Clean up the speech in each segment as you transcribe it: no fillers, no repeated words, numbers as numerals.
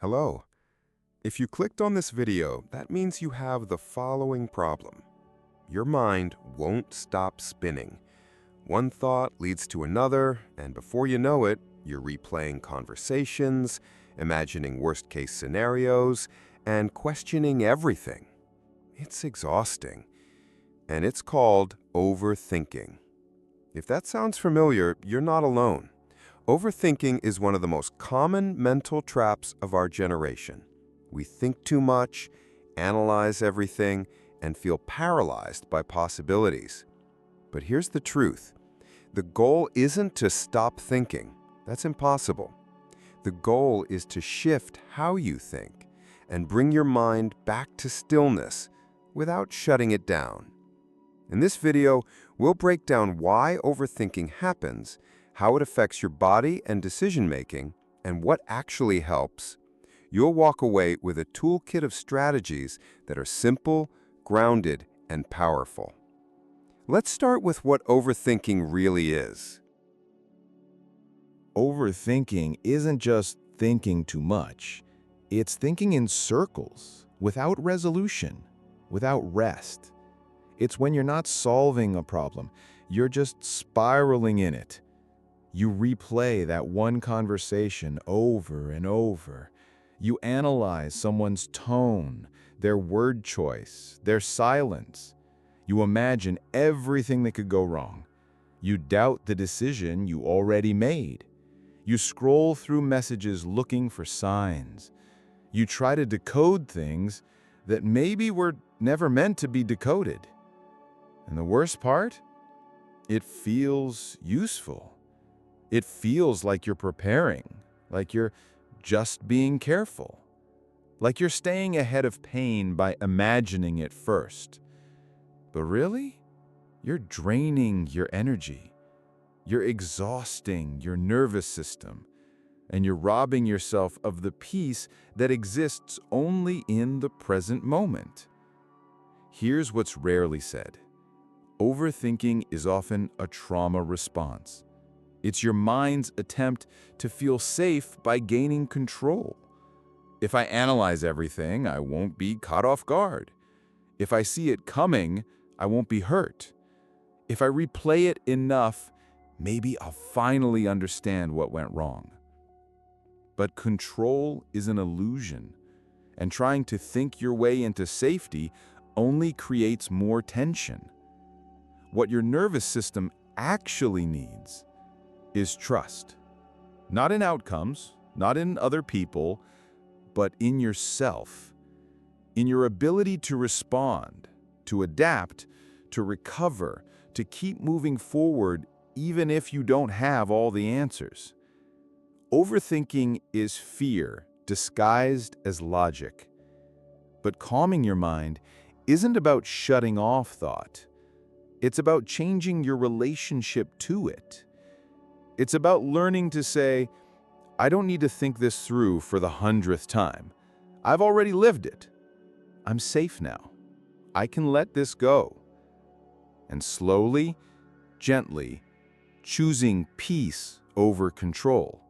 Hello. If you clicked on this video, that means you have the following problem. Your mind won't stop spinning. One thought leads to another, and before you know it, you're replaying conversations, imagining worst-case scenarios, and questioning everything. It's exhausting, and it's called overthinking. If that sounds familiar, you're not alone. Overthinking is one of the most common mental traps of our generation. We think too much, analyze everything, and feel paralyzed by possibilities. But here's the truth. The goal isn't to stop thinking. That's impossible. The goal is to shift how you think and bring your mind back to stillness without shutting it down. In this video, we'll break down why overthinking happens, how it affects your body and decision-making, and what actually helps. You'll walk away with a toolkit of strategies that are simple, grounded, and powerful. Let's start with what overthinking really is. Overthinking isn't just thinking too much. It's thinking in circles, without resolution, without rest. It's when you're not solving a problem, you're just spiraling in it. You replay that one conversation over and over. You analyze someone's tone, their word choice, their silence. You imagine everything that could go wrong. You doubt the decision you already made. You scroll through messages looking for signs. You try to decode things that maybe were never meant to be decoded. And the worst part? It feels useful. It feels like you're preparing, like you're just being careful, like you're staying ahead of pain by imagining it first. But really, you're draining your energy. You're exhausting your nervous system, and you're robbing yourself of the peace that exists only in the present moment. Here's what's rarely said. Overthinking is often a trauma response. It's your mind's attempt to feel safe by gaining control. If I analyze everything, I won't be caught off guard. If I see it coming, I won't be hurt. If I replay it enough, maybe I'll finally understand what went wrong. But control is an illusion, and trying to think your way into safety only creates more tension. What your nervous system actually needs is trust. Not in outcomes, not in other people, but in yourself. In your ability to respond, to adapt, to recover, to keep moving forward even if you don't have all the answers. Overthinking is fear disguised as logic. But calming your mind isn't about shutting off thought. It's about changing your relationship to it. It's about learning to say, I don't need to think this through for the 100th time. I've already lived it. I'm safe now. I can let this go. And slowly, gently, choosing peace over control,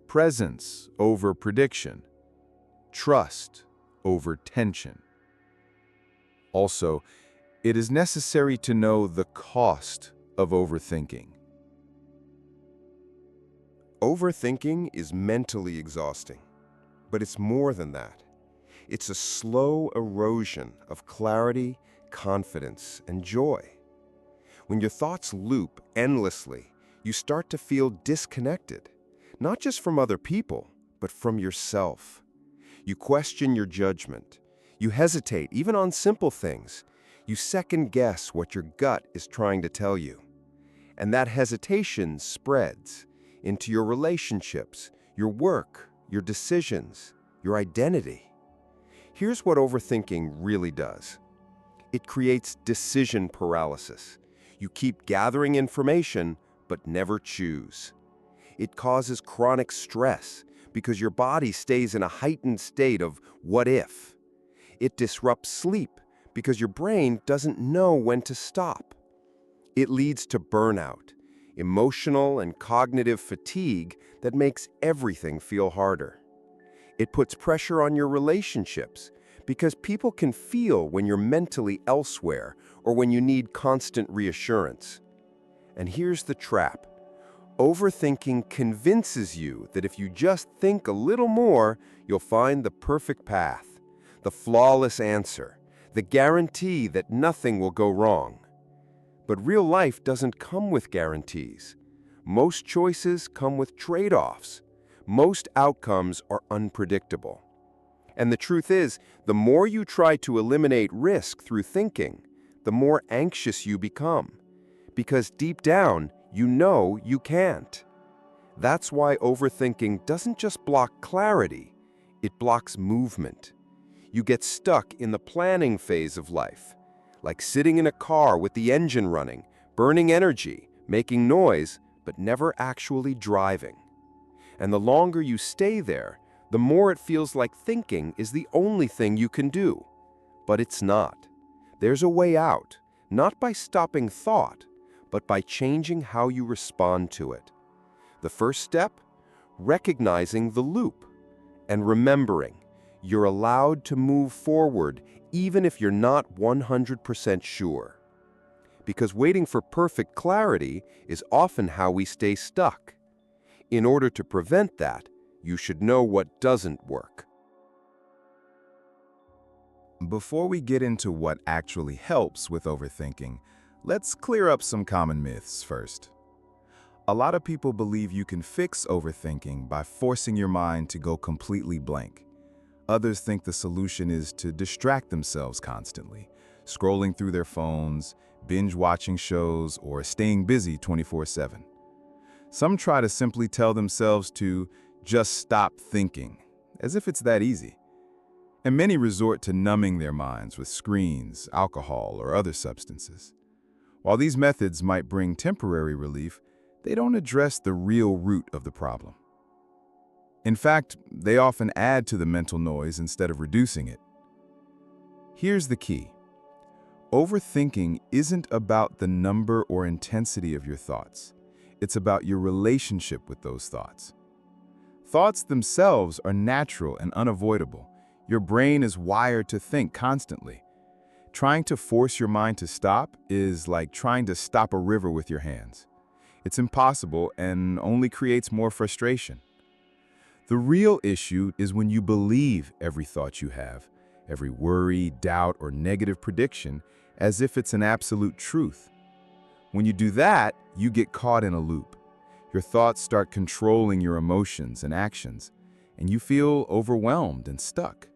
presence over prediction, trust over tension. Also, it is necessary to know the cost of overthinking. Overthinking is mentally exhausting, but it's more than that. It's a slow erosion of clarity, confidence, and joy. When your thoughts loop endlessly, you start to feel disconnected, not just from other people, but from yourself. You question your judgment. You hesitate, even on simple things. You second-guess what your gut is trying to tell you. And that hesitation spreads into your relationships, your work, your decisions, your identity. Here's what overthinking really does. It creates decision paralysis. You keep gathering information, but never choose. It causes chronic stress because your body stays in a heightened state of what if. It disrupts sleep because your brain doesn't know when to stop. It leads to burnout, emotional and cognitive fatigue that makes everything feel harder. It puts pressure on your relationships because people can feel when you're mentally elsewhere or when you need constant reassurance. And here's the trap. Overthinking convinces you that if you just think a little more, you'll find the perfect path, the flawless answer, the guarantee that nothing will go wrong. But real life doesn't come with guarantees. Most choices come with trade-offs. Most outcomes are unpredictable. And the truth is, the more you try to eliminate risk through thinking, the more anxious you become. Because deep down, you know you can't. That's why overthinking doesn't just block clarity, it blocks movement. You get stuck in the planning phase of life, like sitting in a car with the engine running, burning energy, making noise, but never actually driving. And the longer you stay there, the more it feels like thinking is the only thing you can do. But it's not. There's a way out, not by stopping thought, but by changing how you respond to it. The first step? Recognizing the loop and remembering you're allowed to move forward even if you're not 100% sure. Because waiting for perfect clarity is often how we stay stuck. In order to prevent that, you should know what doesn't work. Before we get into what actually helps with overthinking, let's clear up some common myths first. A lot of people believe you can fix overthinking by forcing your mind to go completely blank. Others think the solution is to distract themselves constantly, scrolling through their phones, binge-watching shows, or staying busy 24/7. Some try to simply tell themselves to just stop thinking, as if it's that easy. And many resort to numbing their minds with screens, alcohol, or other substances. While these methods might bring temporary relief, they don't address the real root of the problem. In fact, they often add to the mental noise instead of reducing it. Here's the key. Overthinking isn't about the number or intensity of your thoughts. It's about your relationship with those thoughts. Thoughts themselves are natural and unavoidable. Your brain is wired to think constantly. Trying to force your mind to stop is like trying to stop a river with your hands. It's impossible and only creates more frustration. The real issue is when you believe every thought you have, every worry, doubt, or negative prediction, as if it's an absolute truth. When you do that, you get caught in a loop. Your thoughts start controlling your emotions and actions, and you feel overwhelmed and stuck.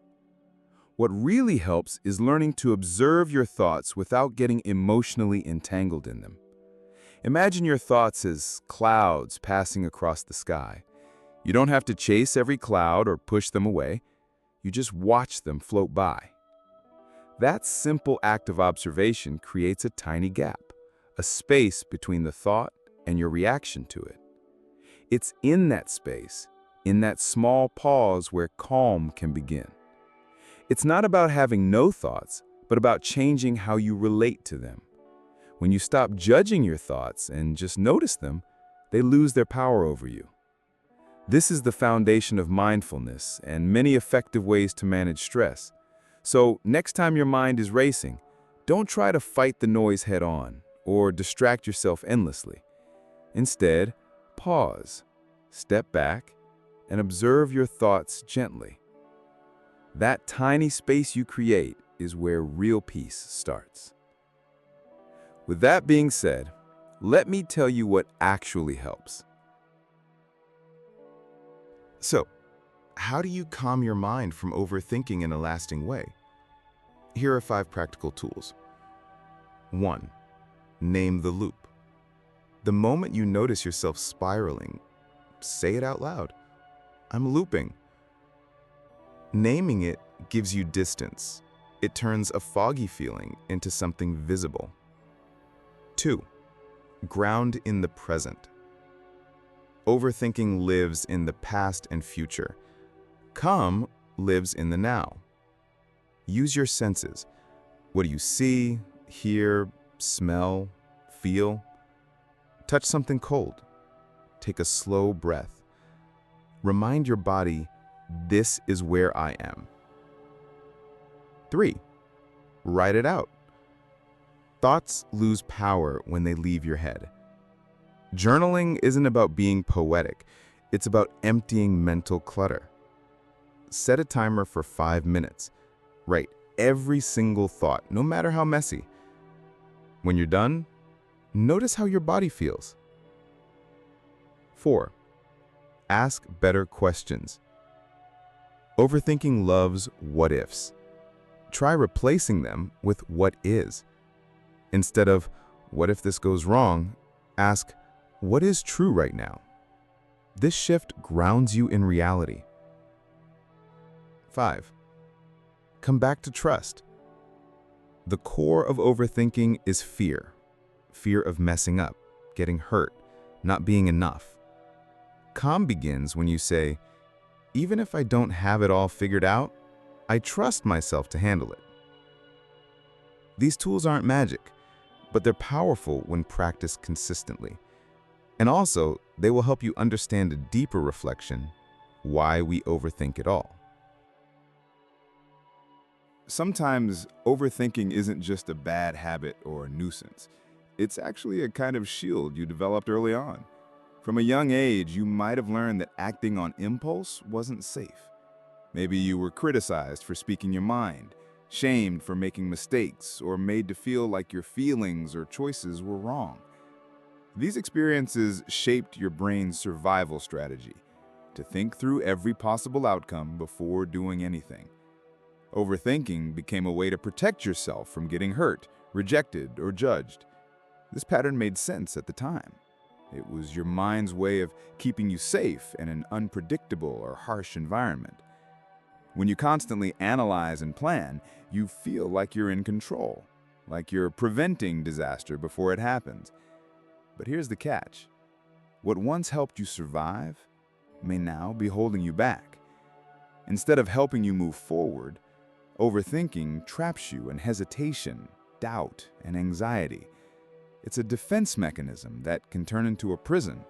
What really helps is learning to observe your thoughts without getting emotionally entangled in them. Imagine your thoughts as clouds passing across the sky. You don't have to chase every cloud or push them away. You just watch them float by. That simple act of observation creates a tiny gap, a space between the thought and your reaction to it. It's in that space, in that small pause, where calm can begin. It's not about having no thoughts, but about changing how you relate to them. When you stop judging your thoughts and just notice them, they lose their power over you. This is the foundation of mindfulness and many effective ways to manage stress. So, next time your mind is racing, don't try to fight the noise head-on or distract yourself endlessly. Instead, pause, step back, and observe your thoughts gently. That tiny space you create is where real peace starts. With that being said, let me tell you what actually helps. So, how do you calm your mind from overthinking in a lasting way? Here are 5 practical tools. 1. Name the loop. The moment you notice yourself spiraling, say it out loud. I'm looping. Naming it gives you distance. It turns a foggy feeling into something visible. 2. Ground in the present. Overthinking lives in the past and future. Calm lives in the now. Use your senses. What do you see, hear, smell, feel? Touch something cold. Take a slow breath. Remind your body, This is where I am. 3. Write it out. Thoughts lose power when they leave your head. Journaling isn't about being poetic. It's about emptying mental clutter. Set a timer for 5 minutes. Write every single thought, no matter how messy. When you're done, notice how your body feels. 4. Ask better questions. Overthinking loves what-ifs. Try replacing them with what is. Instead of, what if this goes wrong, ask, what is true right now? This shift grounds you in reality. 5. Come back to trust. The core of overthinking is fear. Fear of messing up, getting hurt, not being enough. Calm begins when you say, even if I don't have it all figured out, I trust myself to handle it. These tools aren't magic, but they're powerful when practiced consistently. And also, they will help you understand a deeper reflection, why we overthink it all. Sometimes overthinking isn't just a bad habit or a nuisance. It's actually a kind of shield you developed early on. From a young age, you might have learned that acting on impulse wasn't safe. Maybe you were criticized for speaking your mind, shamed for making mistakes, or made to feel like your feelings or choices were wrong. These experiences shaped your brain's survival strategy, to think through every possible outcome before doing anything. Overthinking became a way to protect yourself from getting hurt, rejected, or judged. This pattern made sense at the time. It was your mind's way of keeping you safe in an unpredictable or harsh environment. When you constantly analyze and plan, you feel like you're in control, like you're preventing disaster before it happens. But here's the catch. What once helped you survive may now be holding you back. Instead of helping you move forward, overthinking traps you in hesitation, doubt, and anxiety. It's a defense mechanism that can turn into a prison.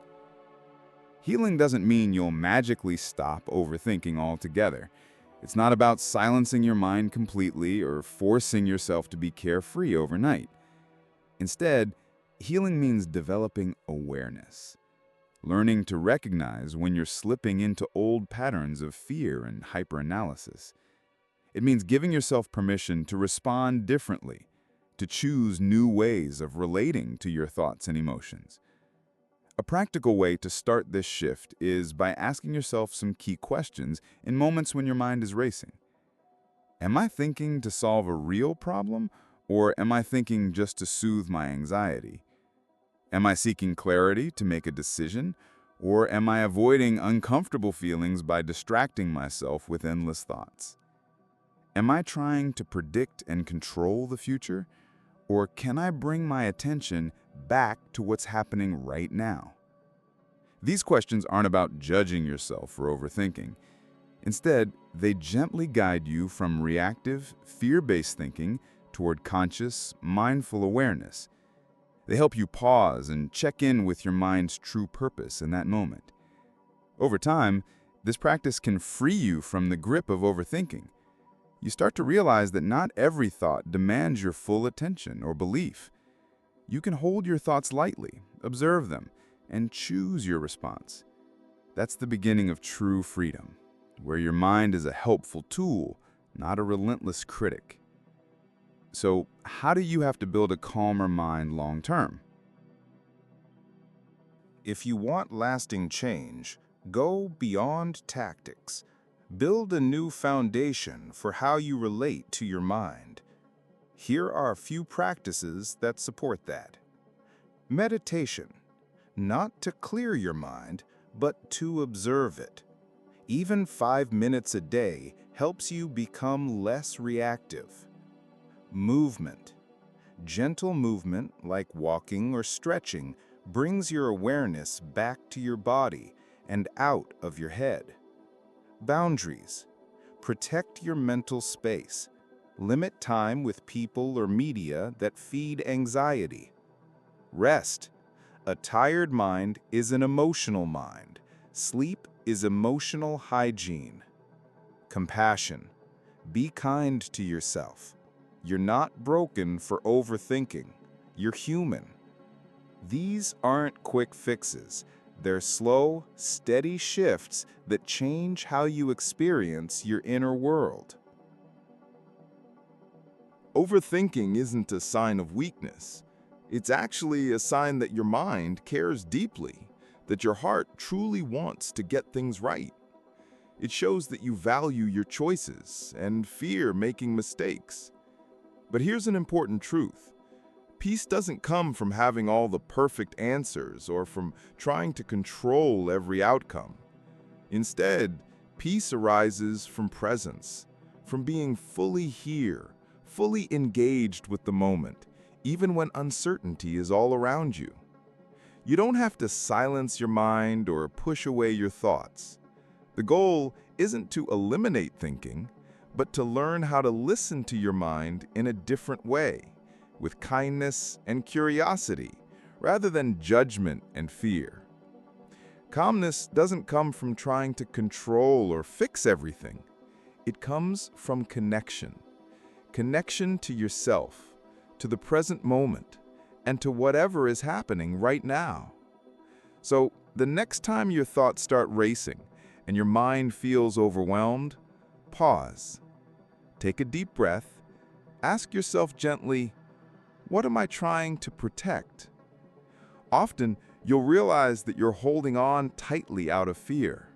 Healing doesn't mean you'll magically stop overthinking altogether. It's not about silencing your mind completely or forcing yourself to be carefree overnight. Instead, healing means developing awareness, learning to recognize when you're slipping into old patterns of fear and hyperanalysis. It means giving yourself permission to respond differently, to choose new ways of relating to your thoughts and emotions. A practical way to start this shift is by asking yourself some key questions in moments when your mind is racing. Am I thinking to solve a real problem, or am I thinking just to soothe my anxiety? Am I seeking clarity to make a decision, or am I avoiding uncomfortable feelings by distracting myself with endless thoughts? Am I trying to predict and control the future, or can I bring my attention back to what's happening right now? These questions aren't about judging yourself for overthinking. Instead, they gently guide you from reactive, fear-based thinking toward conscious, mindful awareness. They help you pause and check in with your mind's true purpose in that moment. Over time, this practice can free you from the grip of overthinking. You start to realize that not every thought demands your full attention or belief. You can hold your thoughts lightly, observe them, and choose your response. That's the beginning of true freedom, where your mind is a helpful tool, not a relentless critic. So, how do you have to build a calmer mind long term? If you want lasting change, go beyond tactics. Build a new foundation for how you relate to your mind. Here are a few practices that support that. Meditation, not to clear your mind, but to observe it. Even 5 minutes a day helps you become less reactive. Movement. Gentle movement, like walking or stretching, brings your awareness back to your body and out of your head. Boundaries. Protect your mental space. Limit time with people or media that feed anxiety. Rest. A tired mind is an emotional mind. Sleep is emotional hygiene. Compassion. Be kind to yourself. You're not broken for overthinking. You're human. These aren't quick fixes. They're slow, steady shifts that change how you experience your inner world. Overthinking isn't a sign of weakness. It's actually a sign that your mind cares deeply, that your heart truly wants to get things right. It shows that you value your choices and fear making mistakes. But here's an important truth. Peace doesn't come from having all the perfect answers or from trying to control every outcome. Instead, peace arises from presence, from being fully here, fully engaged with the moment, even when uncertainty is all around you. You don't have to silence your mind or push away your thoughts. The goal isn't to eliminate thinking, but to learn how to listen to your mind in a different way, with kindness and curiosity, rather than judgment and fear. Calmness doesn't come from trying to control or fix everything. It comes from connection. Connection to yourself, to the present moment, and to whatever is happening right now. So, the next time your thoughts start racing and your mind feels overwhelmed, pause. Take a deep breath. Ask yourself gently, what am I trying to protect? Often, you'll realize that you're holding on tightly out of fear.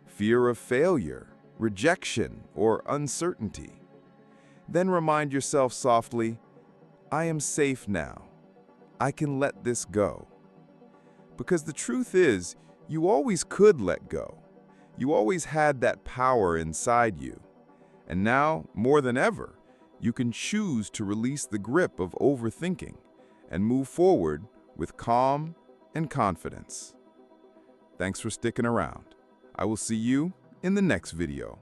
Fear of failure, rejection, or uncertainty. Then remind yourself softly, I am safe now. I can let this go. Because the truth is, you always could let go. You always had that power inside you. And now, more than ever, you can choose to release the grip of overthinking and move forward with calm and confidence. Thanks for sticking around. I will see you in the next video.